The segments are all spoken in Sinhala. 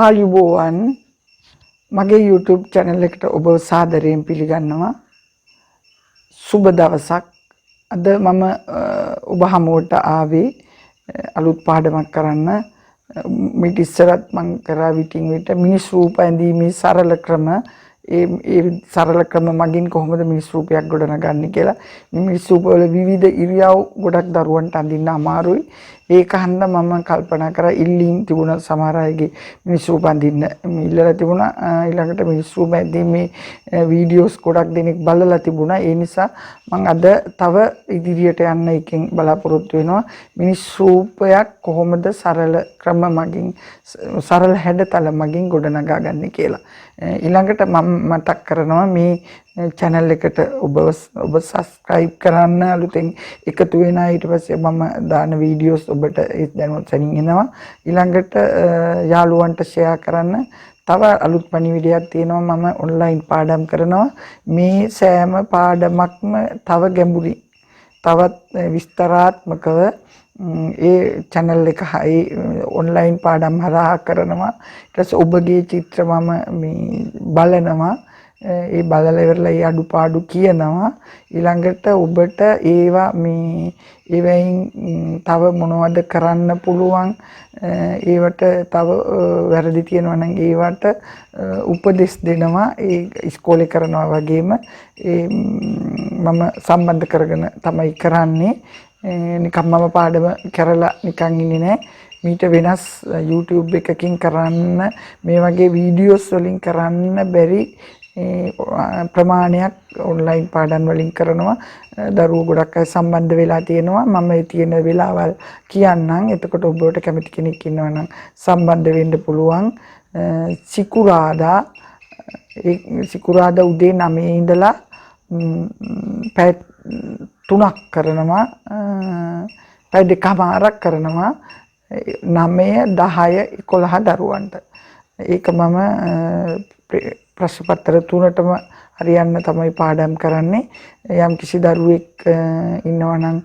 ආයුබෝවන් මගේ YouTube channel එකට ඔබ සාදරයෙන් පිළිගන්නවා. සුබ දවසක්. අද මම ඔබ හමුවට ආවේ අලුත් පාඩමක් කරන්න. මිට ඉස්සරත් මම කරා විටින් විට මිනිස් රූප ඇඳීමේ සරල ක්‍රම ඒ සරල ක්‍රම මගින් කොහොමද මිනිස් රූපයක් ගොඩනගන්නේ කියලා. මිනිස් රූප වල විවිධ ඉරියව් ගොඩක් දරුවන්ට අඳින්න අමාරුයි. ඒක හන්ද මම කල්පනා කරා ඉල්ලීම් තිබුණා සමහර අයගේ මිනිස් රූප අඳින්න ඉල්ලලා තිබුණා. ඊළඟට මිනිස් රූප ඇඳීමේ වීඩියෝස් ගොඩක් දෙනෙක් බලලා තිබුණා. ඒ නිසා මම අද තව ඉදිරියට යන්න එකෙන් බලාපොරොත්තු වෙනවා. මිනිස් රූපයක් කොහොමද සරල ක්‍රම මගින් සරල හැඩතල මගින් ගොඩනගා ගන්න කියලා. ඊළඟට මම මතක් කරනවා මේ channel එකට ඔබ subscribe කරන්න අලුතෙන් එකතු වෙන ඊට පස්සේ මම දාන වීඩියෝස් ඔබට දැනුවත් සැනින් එනවා. ඊළඟට යාළුවන්ට share කරන්න. තව අලුත් පණිවිඩයක් තියෙනවා. මම online පාඩම් කරනවා. මේ සෑම පාඩමක්ම තව ගැඹුරින් තවත් විස්තරාත්මකව ඒ channel එක ඒ online පාඩම් හරහා කරනවා. ඊට පස්සේ ඔබගේ චිත්‍ර මම මේ බලනවා. ඒ බලලා ඉවරලා ඒ අඩුපාඩු කියනවා. ඊළඟට ඔබට ඒවා මේ ඒවෙන් තව මොනවද කරන්න පුළුවන්, ඒවට තව වැරදි තියෙනවා නම් ඒවට උපදෙස් දෙනවා. ඒ ඉස්කෝලේ කරනවා වගේම මම සම්බන්ධ කරගෙන තමයි කරන්නේ. නිකම් මම පාඩම කරලා නිකන් ඉන්නේ නැහැ. මීට වෙනස් YouTube එකකින් කරන්න මේ වගේ වීඩියෝස් වලින් කරන්න බැරි ප්‍රමාණයක් ඔන්ලයින් පාඩම් වලින් කරනවා. දරුවෝ ගොඩක් අය සම්බන්ධ වෙලා තියෙනවා. මම ඒ තියෙන වෙලාවල් කියන්නම්. එතකොට ඔබට කැමති කෙනෙක් ඉන්නවා නම් සම්බන්ධ වෙන්න පුළුවන්. සිකුරාදා උදේ 9 ඉඳලා පැය 3ක් කරනවා. පැය දෙකමාරක් කරනවා. 9 10 11 දරුවන්ට. ඒක මම ප්‍රශ්න පත්‍ර 3ටම හරියන්න තමයි පාඩම් කරන්නේ. යම් කිසි දරුවෙක් ඉන්නවා නම්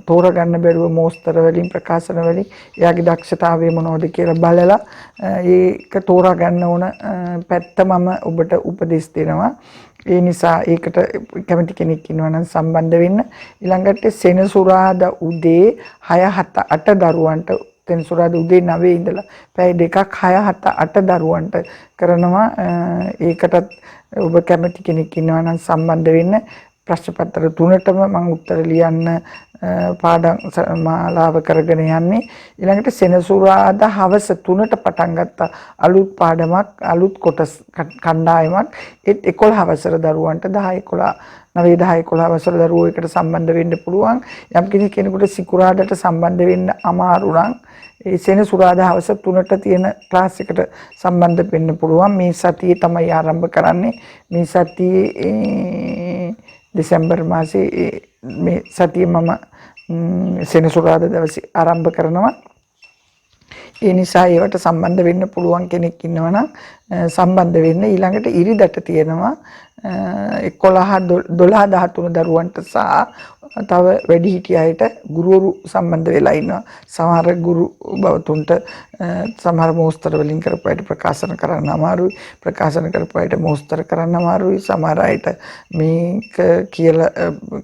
තෝරගන්න බැරුව මෝස්තර වලින් ප්‍රකාශන වලින් එයාගේ දක්ෂතාවය මොනවද කියලා බලලා ඒක තෝරා ගන්න ඕන පැත්ත මම ඔබට උපදෙස් දෙනවා. ඒ නිසා ඒකට කැමති කෙනෙක් ඉන්නවා නම් සම්බන්ධ වෙන්න. ඊළඟට සෙනසුරාදා උදේ 6 7 8 දරුවන්ට සෙනසුරාදා උදේ 9 ඉඳලා පැය 2ක් 6 7 8 දරුවන්ට කරනවා. ඒකටත් ඔබ කැමති කෙනෙක් ඉන්නවා නම් සම්බන්ධ වෙන්න. ප්‍රශ්න පත්‍ර 3ටම මම උත්තර ලියන්න පාඩම් මාලාව කරගෙන යන්නේ. ඊළඟට සෙනසුරාදා හවස 3ට පටන් ගත්ත අලුත් පාඩමක් අලුත් කොටස් කණ්ඩායමක් 11 වසර දරුවන්ට 10 11 9 10 11 වසර දරුවෝ එකට සම්බන්ධ වෙන්න පුළුවන්. යම් කෙනෙකුට සිකුරාදාට සම්බන්ධ වෙන්න අමාරු නම් ඒ සෙනසුරාදා හවස 3ට තියෙන ක්ලාස් එකට සම්බන්ධ වෙන්න පුළුවන්. මේ සතියේ තමයි ආරම්භ කරන්නේ. මේ සතියේ දෙසැම්බර් මාසේ මේ සතියේ මම සෙනසුරාදා දවසේ ආරම්භ කරනවා. ඒ නිසා ඒවට සම්බන්ධ වෙන්න පුළුවන් කෙනෙක් ඉන්නවා නම් සම්බන්ධ වෙන්න. ඊළඟට ඉරිදට තියෙනවා 11 12 13 දරුවන්ට සහ තව වැඩිහිටි අයට ගුරුවරු සම්බන්ධ වෙලා ඉන්නවා. සමහර ගුරු බවතුන්ට සමහර මෝස්තර වලින් කරපු අයට ප්‍රකාශන කරන්න අමාරුයි. ප්‍රකාශන කරපු අයට මෝස්තර කරන්න අමාරුයි. සමහර අයට මේක කියලා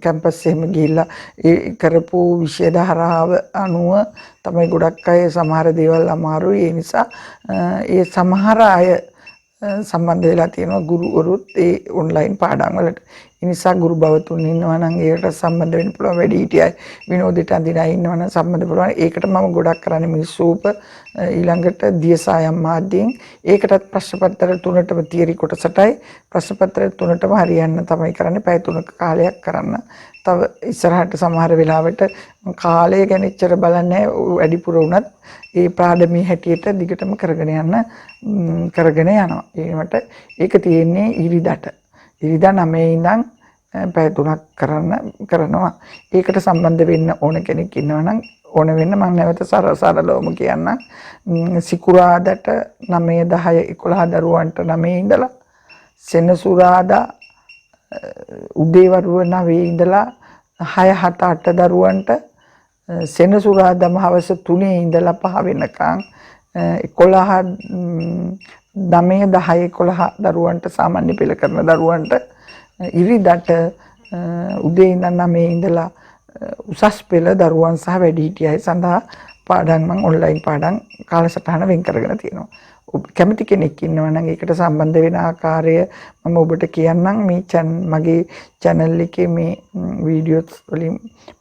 කැම්පස් එහෙම ගිහිල්ලා ඒ කරපු විෂය ධාරාව අනුව තමයි ගොඩක් අය සමහර දේවල් අමාරුයි. ඒ නිසා ඒ සමහර අය සම්බන්ධ වෙලා තියෙනවා ගුරුවරුත් ඒ ඔන්ලයින් පාඩම් වලට. ඒ නිසා ගුරු බවතුන් ඉන්නවා නම් ඒකට සම්බන්ධ වෙන්න පුළුවන්. වැඩිහිටි අය විනෝදයට අඳින අය ඉන්නවා නම් සම්බන්ධ පුළුවන්. ඒකට මම ගොඩක් කරන්නේ මිනිස් රූප. ඊළඟට දියසායම් මාධ්‍යයෙන් ඒකටත් ප්‍රශ්න පත්‍ර 3ටම තියරි කොටසටයි ප්‍රශ්න පත්‍ර 3ටම හරියන්න තමයි කරන්නේ. පැය 3ක කාලයක් කරන්න. තව ඉස්සරහට සමහර වෙලාවට කාලය ගැන ඉච්චර බලන්නේ වැඩිපුර වුණත් ඒ පාඩමේ හැටියට දිගටම කරගෙන යනවා. ඒක තියෙන්නේ ඉරිදට. ඉරිදා 9 ඉඳන් පැය 3ක් කරනවා. ඒකට සම්බන්ධ වෙන්න ඕන කෙනෙක් ඉන්නවා නම් ඕන වෙන්න මම නැවත සරලවම කියන්නම්. සිකුරාදාට 9 10 11 දරුවන්ට 9 ඉඳලා සෙනසුරාදා උදේවරුව 9 ඉඳලා 6 7 8 දරුවන්ට සෙනසුරාදාම හවස 3 ඉඳලා 5 වෙනකන් 11 9 10 11 දරුවන්ට සාමාන්‍ය පෙළ කරන දරුවන්ට ඉරිදට උදේ ඉඳන් 9 ඉඳලා උසස් පෙළ දරුවන් සහ වැඩිහිටියන් සඳහා පාඩම් මම ඔන්ලයින් පාඩම් කාලසටහන වෙන් කරගෙන තියෙනවා. ඔබ කැමති කෙනෙක් ඉන්නවා නම් ඒකට සම්බන්ධ වෙන ආකාරය මම ඔබට කියන්නම්. මේ මගේ channel එකේ මේ වීඩියෝස් වලින්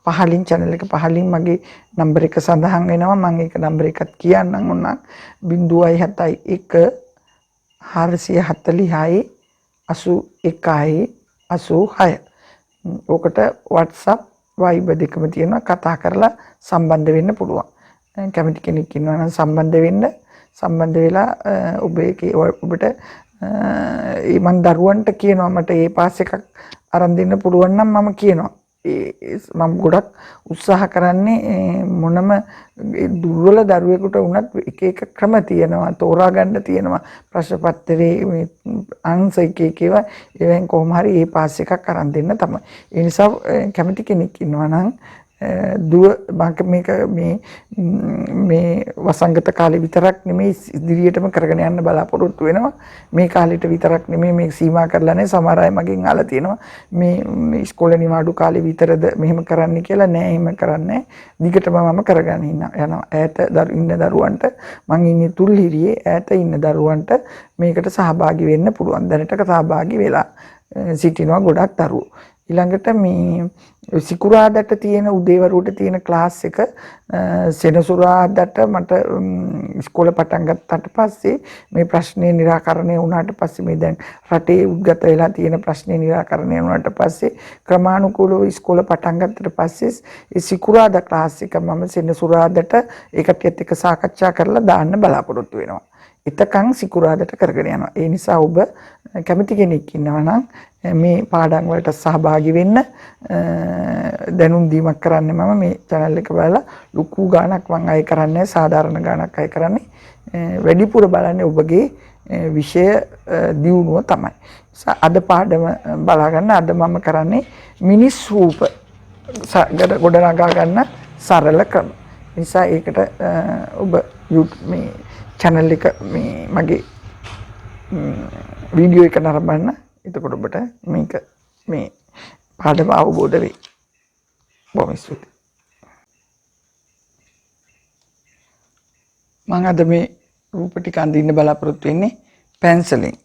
පහලින් channel එක පහලින් මගේ නම්බර එක සඳහන් වෙනවා. මම ඒක නම්බර එකත් කියන්නම් ඕනනම් 071 440යි 81යි 86. ඕකට WhatsApp Viber දෙකම තියෙනවා. කතා කරලා සම්බන්ධ වෙන්න පුළුවන්. කැමති කෙනෙක් ඉන්නවා නම් සම්බන්ධ වෙලා ඔබට මම දරුවන්ට කියනවා මට ඒ පාස් එකක් අරන් දෙන්න පුළුවන් නම් මම කියනවා. මම ගොඩක් උත්සාහ කරන්නේ මොනම දුර්වල දරුවෙකුට වුණත් එක එක ක්‍රම තියෙනවා තෝරා ගන්න තියෙනවා ප්‍රශ්න පත්‍රයේ මේ අංශ එක ඒවා ඒවෙන් කොහොම හරි ඒ පාස් එකක් අරන් දෙන්න තමයි. ඒ නිසා කැමති කෙනෙක් ඉන්නවා නම් මේක මේ වසංගත කාලේ විතරක් නෙමෙයි ඉදිරියටම කරගෙන යන්න බලාපොරොත්තු වෙනවා. මේ කාලෙට විතරක් නෙමෙයි මේක සීමා කරලා නැහැ. සමහර අය මගෙන් අහලා තියෙනවා මේ ඉස්කෝලේ නිවාඩු කාලේ විතරද මෙහෙම කරන්න කියලා. නෑ එහෙම කරන්නේ. දිගටම මම කරගෙන යනවා. ඈත ඉන්න දරුවන්ට මං ඉන්නේ තුල්හිරියේ ඈත ඉන්න දරුවන්ට මේකට සහභාගී වෙන්න පුළුවන්. දැනට සහභාගී වෙලා සිටිනවා ගොඩක් දරුවෝ. ඊළඟට මේ සිකුරාදට තියෙන උදේවරුවට තියෙන ක්ලාස් එක සෙනසුරාදාට මට ඉස්කෝලේ පටන් ගත්තට පස්සේ මේ ප්‍රශ්නේ निराකරණය වුණාට පස්සේ මේ දැන් රටේ උද්ගත වෙලා තියෙන ප්‍රශ්නේ निराකරණය වුණාට පස්සේ ක්‍රමානුකූලව ඉස්කෝලේ පටන් ගත්තට පස්සේ ඒ සිකුරාදා ක්ලාස් එක මම සෙනසුරාදාට ඒකට එක්ක සාකච්ඡා කරලා දාන්න බලාපොරොත්තු වෙනවා. එතකන් සිකුරාදට කරගෙන යනවා. ඒ නිසා ඔබ කැමති කෙනෙක් ඉන්නවා නම් මේ පාඩම් වලට සහභාගී වෙන්න දැනුම් දීමක් කරන්නේ මම මේ channel එක බලලා ලොකු ගාණක් මම අය කරන්නේ සාධාරණ ගාණක් අය කරන්නේ වැඩිපුර බලන්නේ ඔබගේ විෂය දියුණුව තමයි. අද පාඩම බලා ගන්න අද මම කරන්නේ මිනිස් රූප ගොඩනගා ගන්න සරල ක්‍රම. නිසා ඒකට ඔබ මේ channel එක මේ මගේ වීඩියෝ එක නරඹන්න. එතකොට ඔබට මේක මේ පාඩම අවබෝධ වෙයි. බොහොම ස්තුතියි. මම අද මේ රූප ටික අඳින්න බලාපොරොත්තු වෙන්නේ පැන්සලෙන්.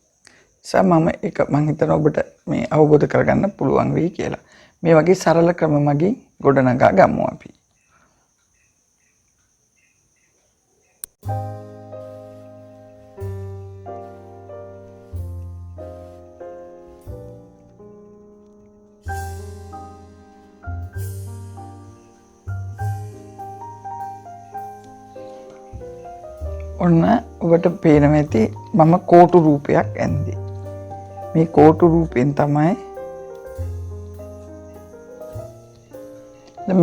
මම ඒක මම හිතනවා ඔබට මේ අවබෝධ කරගන්න පුළුවන් වෙයි කියලා. මේ වගේ සරල ක්‍රම මගින් ගොඩනගා ගමු අපි. ඔන්න ඔබට පේනවා ඇති මම කෝටු රූපයක් ඇන්දේ. මේ කෝටු රූපෙන් තමයි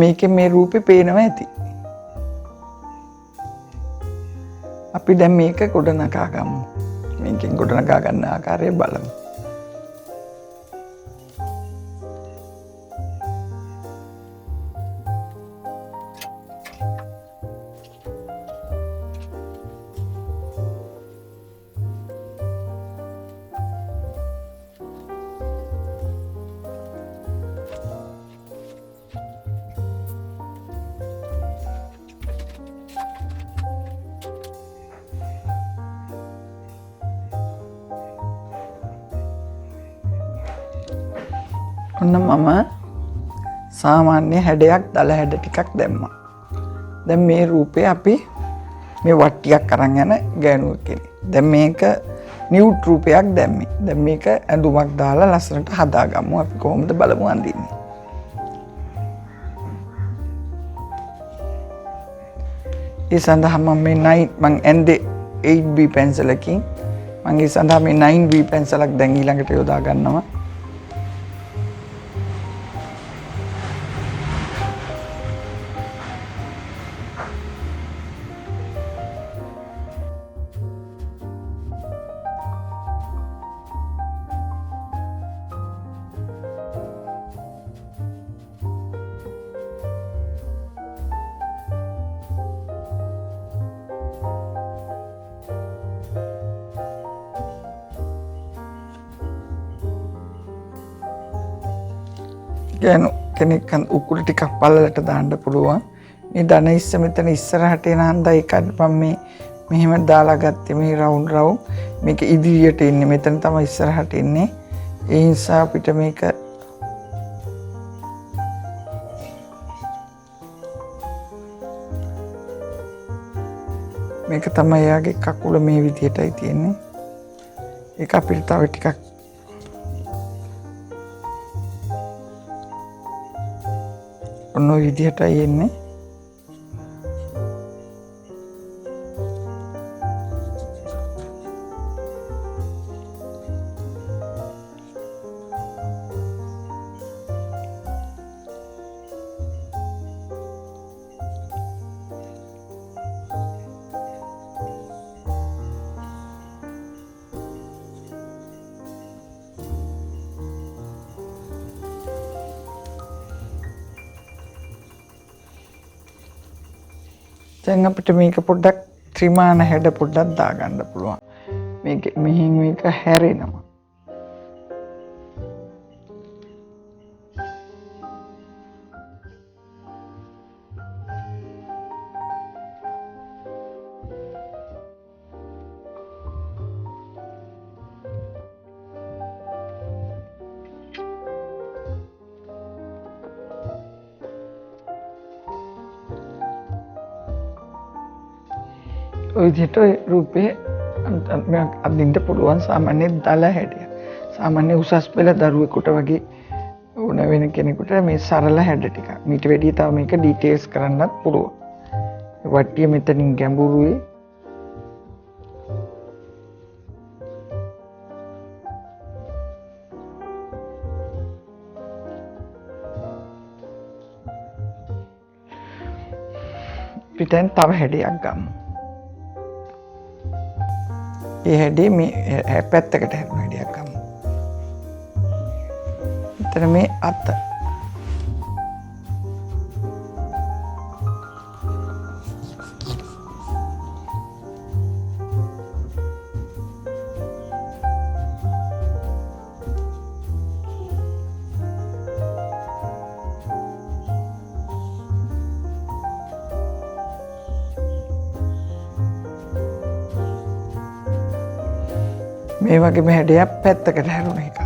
මේකේ මේ රූපේ පේනවා ඇති. අපි දැන් මේක ගොඩනගා ගමු. මේකෙන් ගොඩනගා ගන්න ආකාරය බලමු. ඔන්න මම සාමාන්‍ය හැඩයක් දල හැඩ ටිකක් දැම්මා. දැන් මේ රූපේ අපි මේ වට්ටියක් අරන් යන ගෑනුවෙක් කෙනෙක්. දැන් මේක නියුට් රූපයක් දැම්මේ. දැන් මේක ඇඳුමක් දාලා ලස්සනට හදාගමු. අපි කොහොමද බලමු අඳින්නේ. ඒ සඳහා මම මේ මං ඇන්දේ 8B පැන්සලකින් මම ඒ සඳහා මේ 9B පැන්සලක් දැන් ඊළඟට යොදා ගන්නවා. ගෑනු කෙනෙක් උකුල ටිකක් පල්ලට දාන්න පුළුවන්. මේ ධන ඉස්ස මෙතන ඉස්සරහට එන හන්දා ඒකත් මම මේ මෙහෙම දාලා ගත්තේ මේ රවුම් මේක ඉදිරියට එන්නේ මෙතන තමයි ඉස්සරහට එන්නේ. ඒ නිසා අපිට මේක තමයි යාගේ කකුල මේ විදිහටයි තියෙන්නේ. ඒක අපිට තව ටිකක් ඔන්න ඔය විදිහටයි එන්නේ. දැන් අපිට මේක පොඩ්ඩක් ත්‍රිමාන හැඩ පොඩ්ඩක් දාගන්න පුළුවන්. මෙහින් මේක හැරෙනවා. ඔය විදිහට රූපේ අදින්න පුළුවන් සාමාන්‍ය දල හැඩය. සාමාන්‍ය උසස් පෙළ දරුවෙකුට වගේ ඕන වෙන කෙනෙකුට මේ සරල හැඩ ටික. මීට වැඩිය තව මේක ඩීටේල්ස් කරන්නත් පුළුවන්. වට්ටිය මෙතනින් ගැඹුරුයි. පිටෙන් තව හැඩයක් ගමු. ඒ හැඩේ මේ පැත්තකට හැරෙන හැඩයක් ගමු. එතන මේ අත. මේ වගේ හැඩයක් පැත්තකට හැරුණ එක.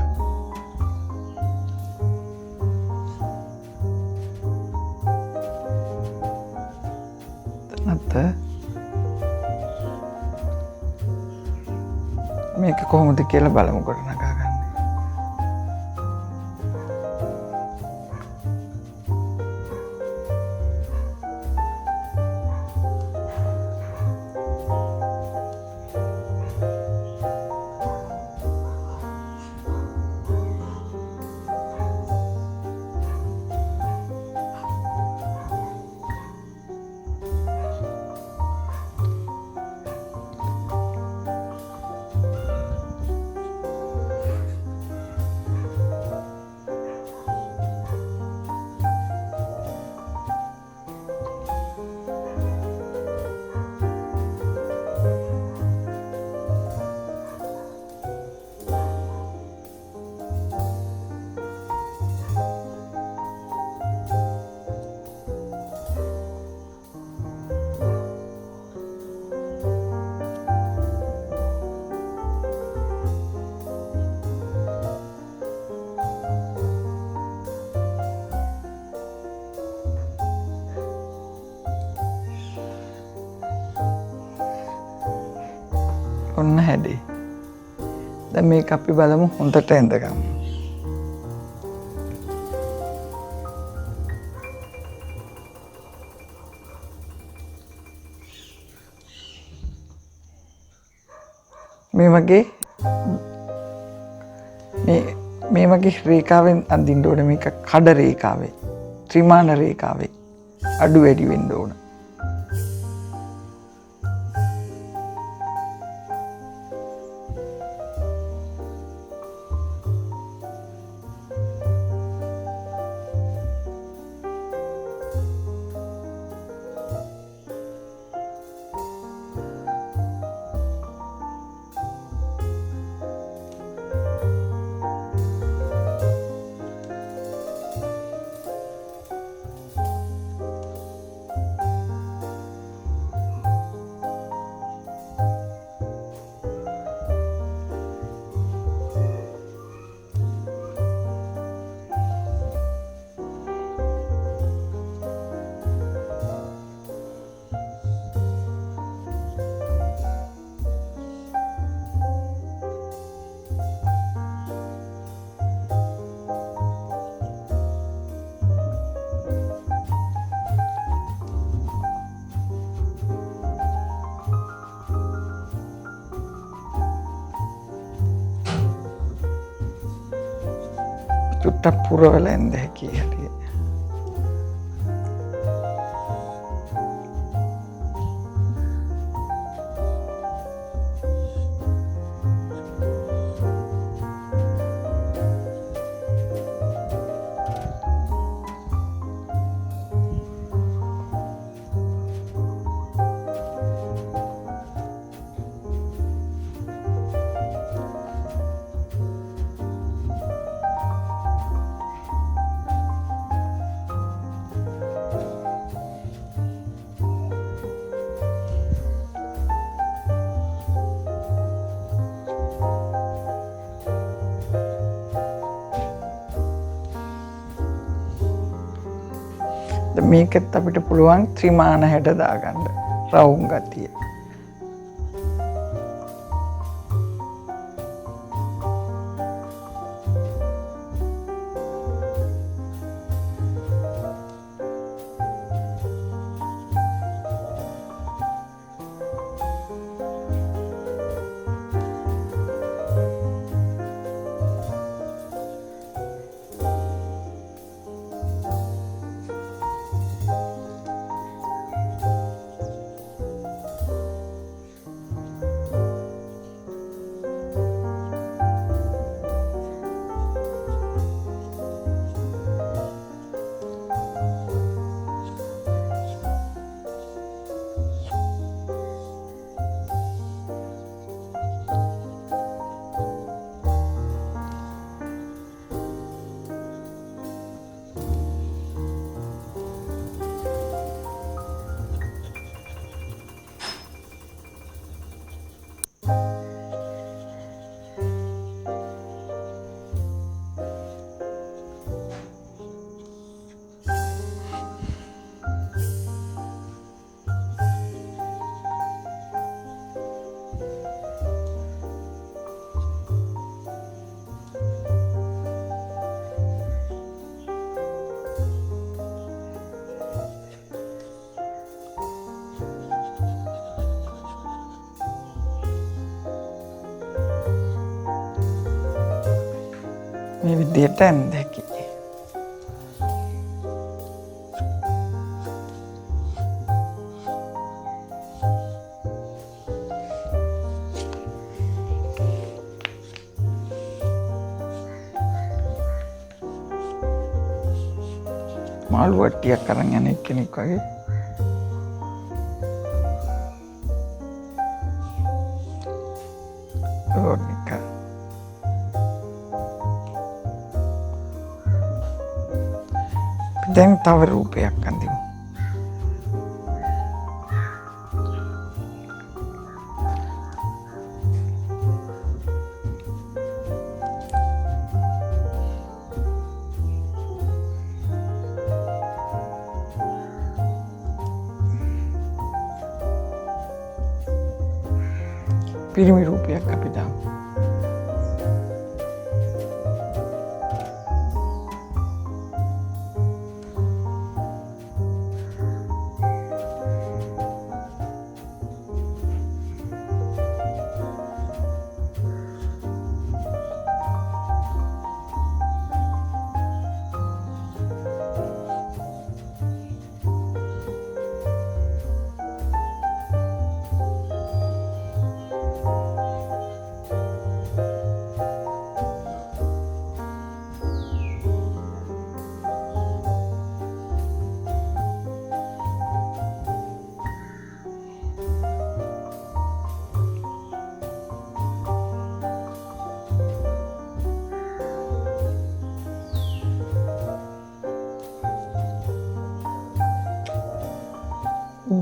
මේක කොහොමද කියලා බලමු ගොඩනගා ගන්න. ඔන්න හැඩේ. දැන් මේක අපි බලමු හොඳට ඇඳගමු. මේ වගේ රේඛාවෙන් අඳින්න ඕනේ. මේක කඩ රේඛාවේ ත්‍රිමාන රේඛාවේ අඩු වැඩි වෙන්න ඕන. චුට්ටක් පුරවලා එන්න හැකි හැටි. මේකත් අපිට පුළුවන් ත්‍රිමාන හැඩ දාගන්න රවුම් ගතිය. මේ විදියට ඇඳ හැකි. මාළු වට්ටියක් අරන් යන කෙනෙක් වගේ. ඕනික. දැන් තව රූපයක් අඳිමු. පිරිමි රූපයක් අපි දාමු.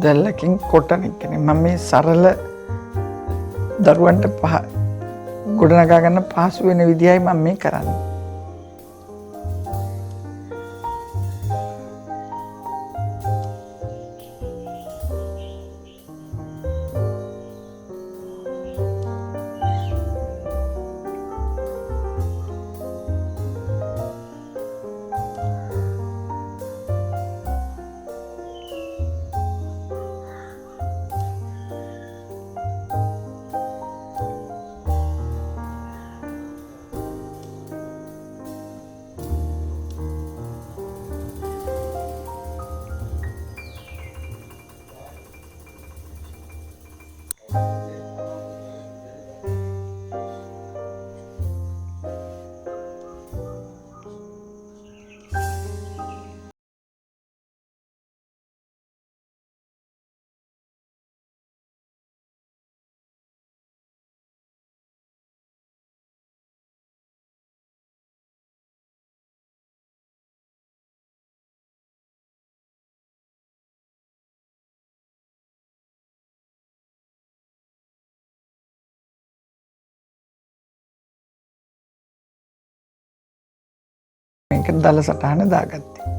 දැල්ලකින් කොටන එකනේ. මම මේ සරල දරුවන්ට ගොඩනගා ගන්න පහසු වෙන විදියයි මම මේ කරන්නේ. මේක දල සටහන දාගත්තේ.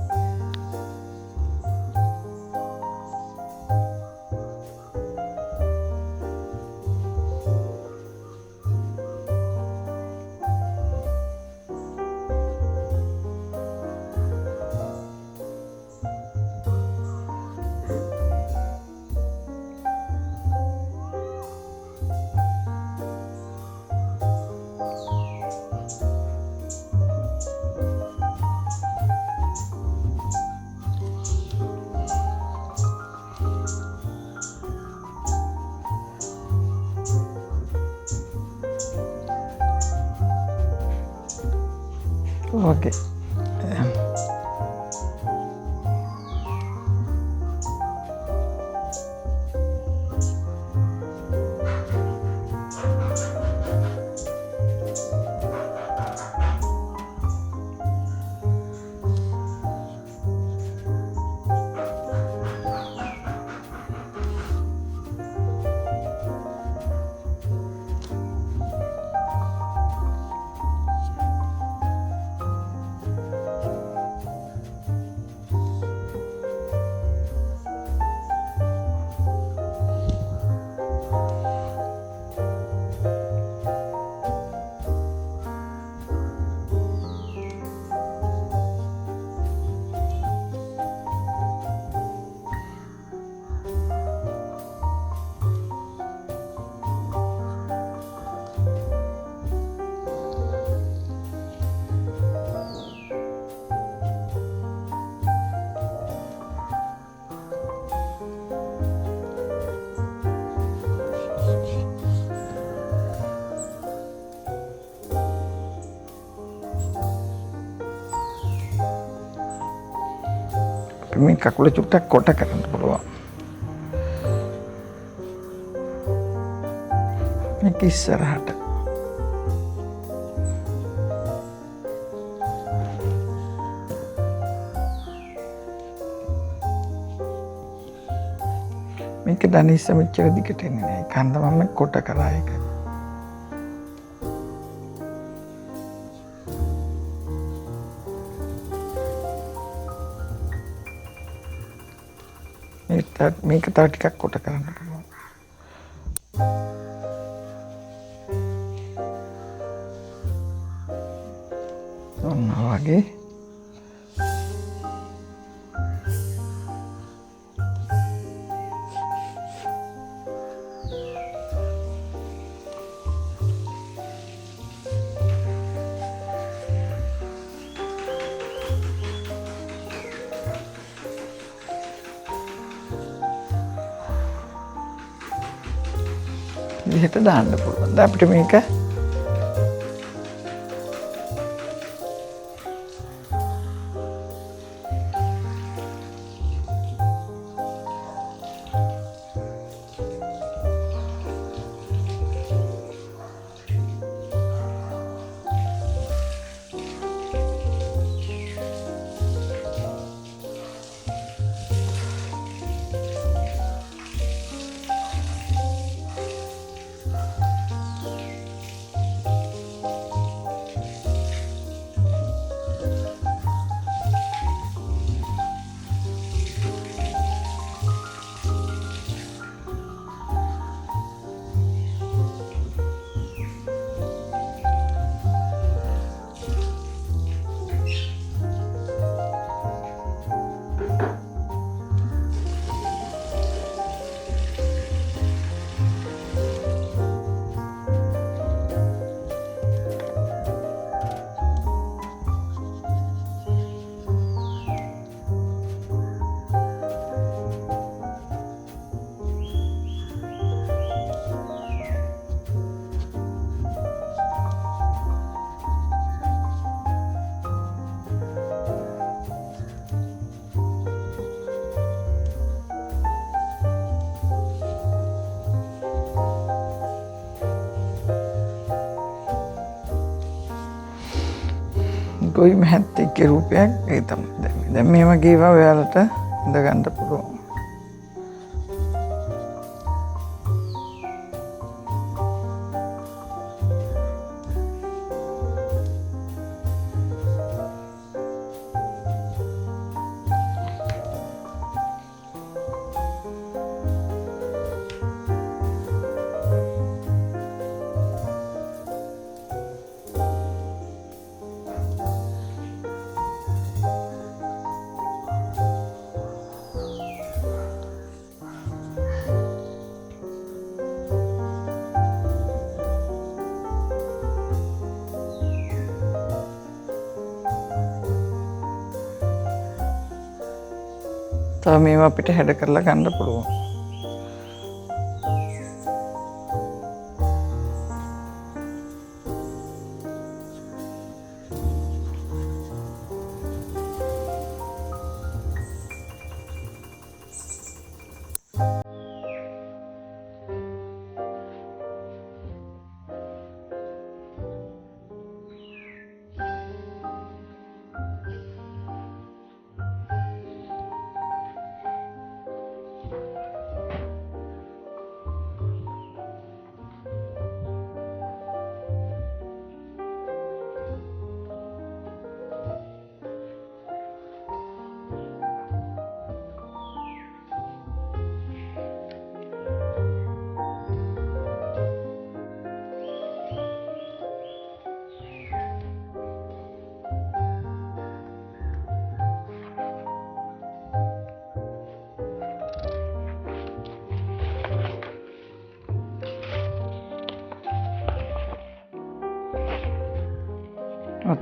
Oke. මේ කකුල චුට්ටක් කොට කරන්න පුළුවන්. මේක ඉස්සරහට. මේක දනිස්ස මෙච්චර දිගට එන්නේ නැහැ. කන්ද මම කොට කරා ඒක. මේක තව ටිකක් කොට කරන්න පුළුවන්. ඔන්න වගේ. විදිහට දාන්න පුළුවන්. දැන් අපිට මේක ගොවි මහත්තයෙක්ගේ රූපයක් ඒ තමයි දැන් මේ වගේ ඒවා ඔයාලට ඉඳ ගන්න පුළුවන්. තව මේවා අපිට හැඩ කරලා ගන්න පුළුවන්.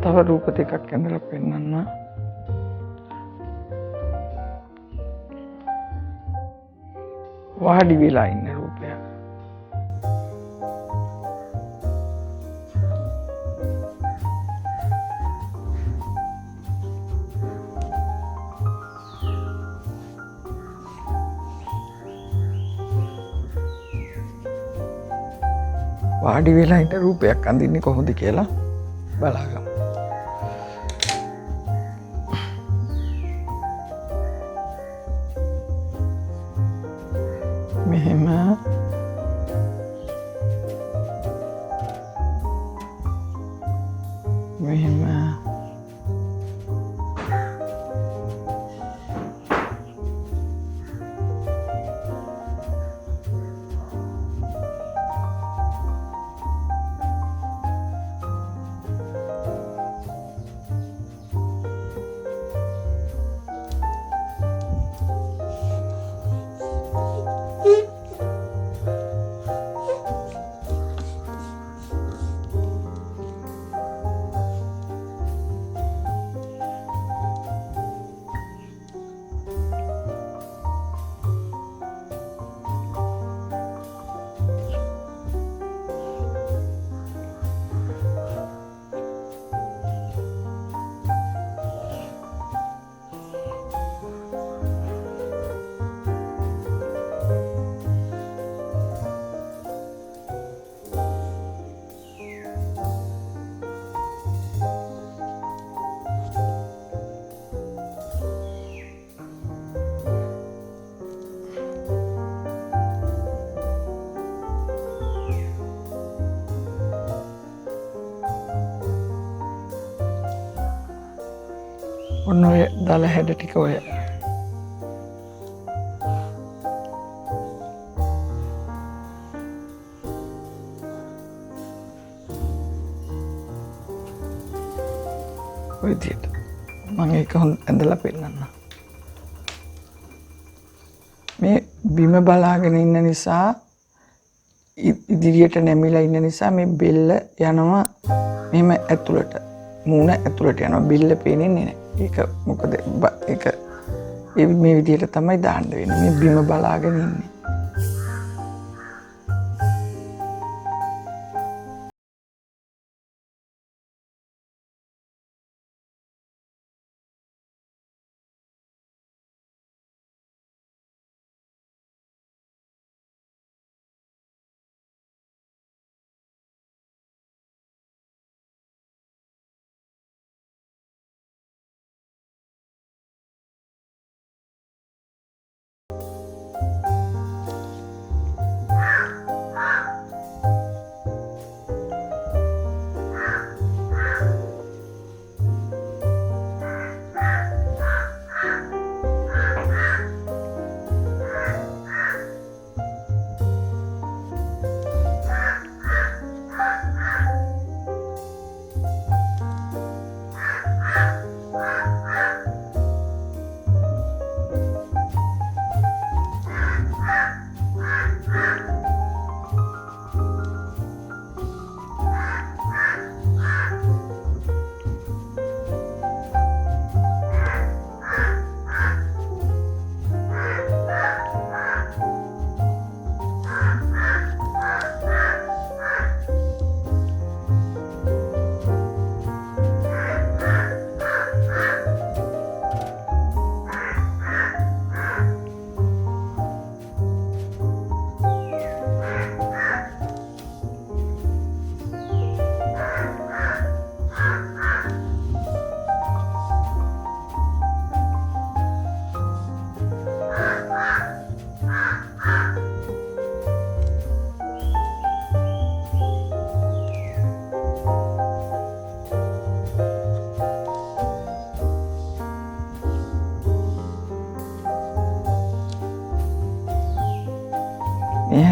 තව රූප දෙකක් ඇඳලා පෙන්නන්න. වාඩි වෙලා ඉන්න රූපයක්. වාඩි වෙලා ඉන්න රූපයක් අඳින්නේ කොහොමද කියලා බලාගමු. මෙහෙම මෙහෙම ඔන්න ඔය දල හැඩ ටික ඔය. ඔය විදියට මම ඒක ඇඳලා පෙන්නන්න. මේ බිම බලාගෙන ඉන්න නිසා ඉදිරියට නැමිලා ඉන්න නිසා මේ බෙල්ල යනවා මෙහෙම ඇතුළට. මූණ ඇතුළට යනවා බෙල්ල පේන්නේ නැහැ. ඒක මොකද ඒක මේ විදියට තමයි දාන්න වෙන්නේ. මේ බිම බලාගෙන ඉන්නේ.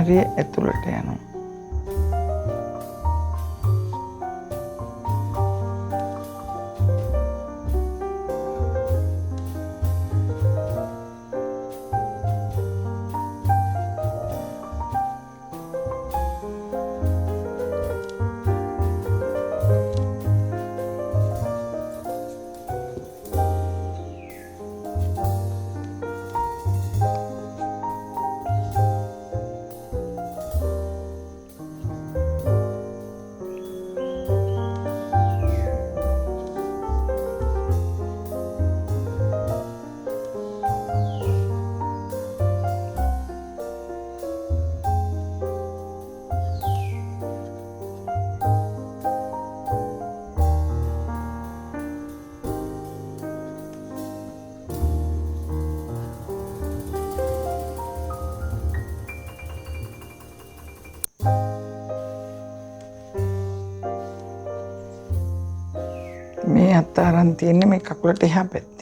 ශරීරය ඇතුළට යනවා. මේ අත අරන් තියෙන්නේ මේ කකුලට එහා පැත්තේ.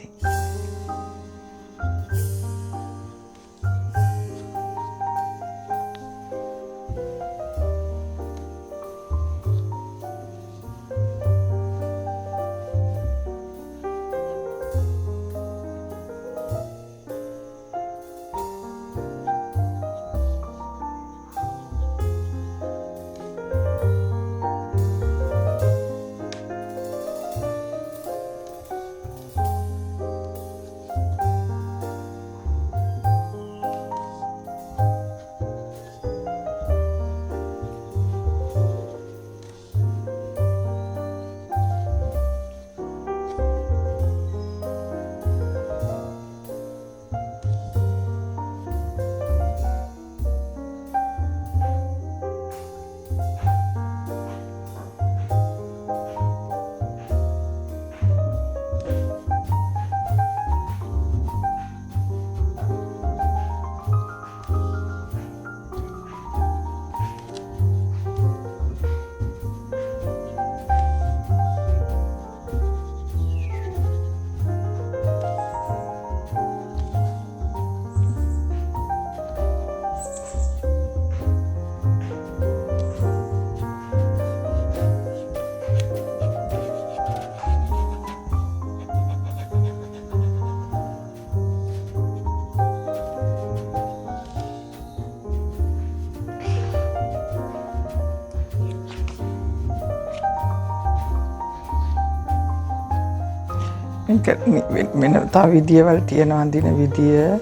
වෙන තව විදියවල් තියෙනවා අඳින විදිය.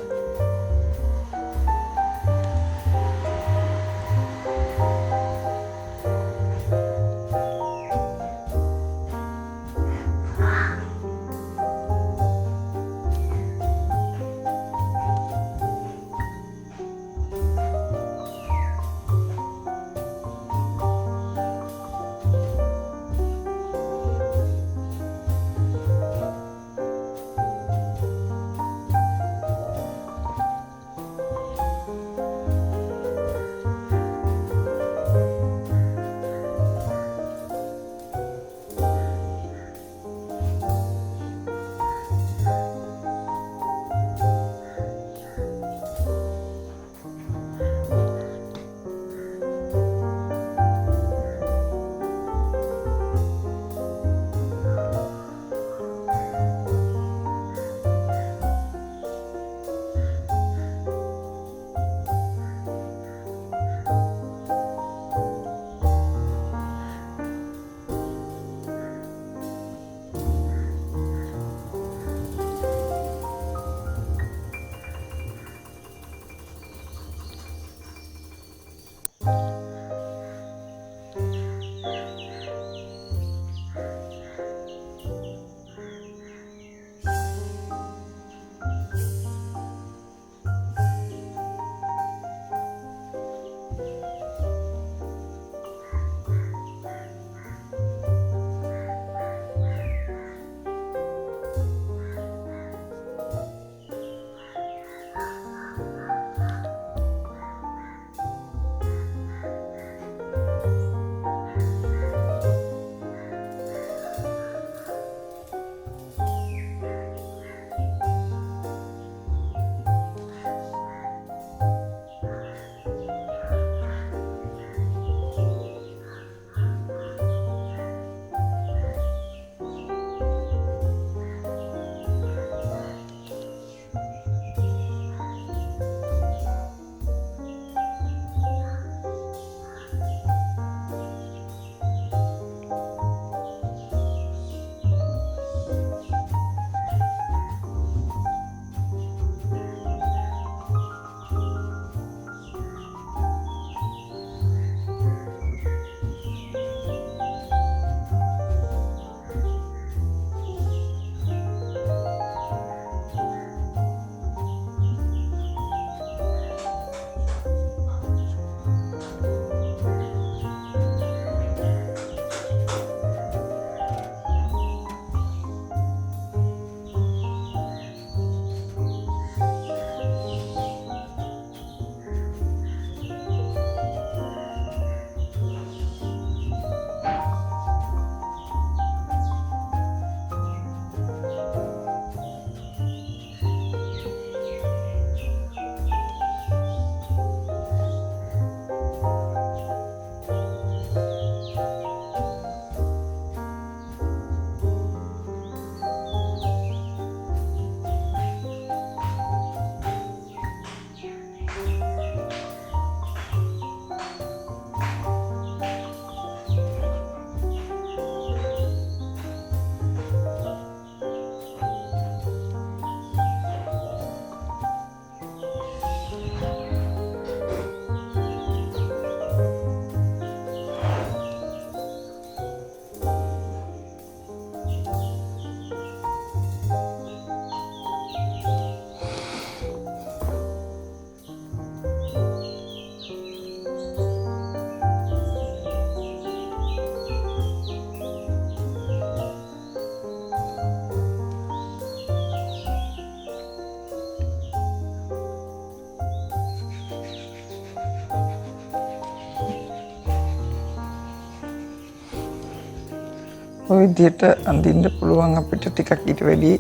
ඔය විදිහට අඳින්න පුළුවන් අපිට ටිකක් ඊට වැඩි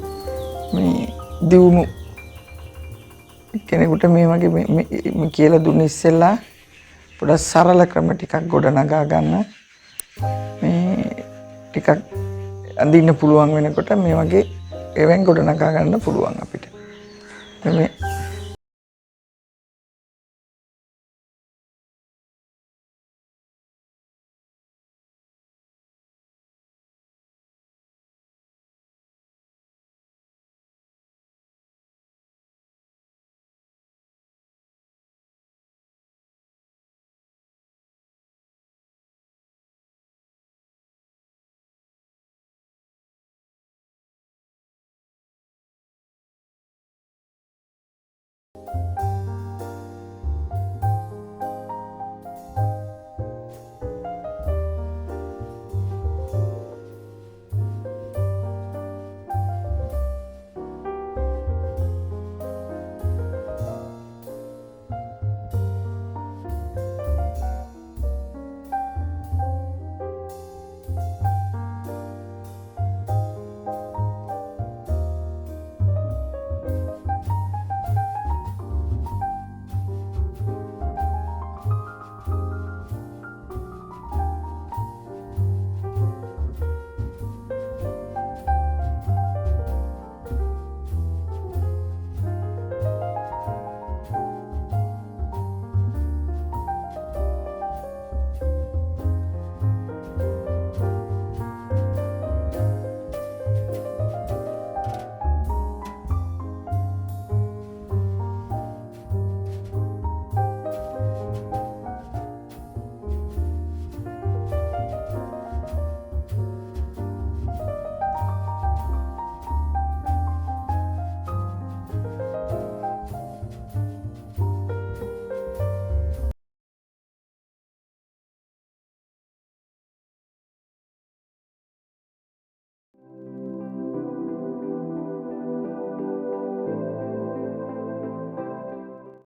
මේ දියුණු කෙනෙකුට මේ වගේ මේ කියලා දුන්න ඉස්සෙල්ලා පොඩක් සරල ක්‍රම ටිකක් ගොඩනගා ගන්න මේ ටිකක් අඳින්න පුළුවන් වෙනකොට මේ වගේ එවෙන් ගොඩනගා ගන්න පුළුවන් අපිට. මේ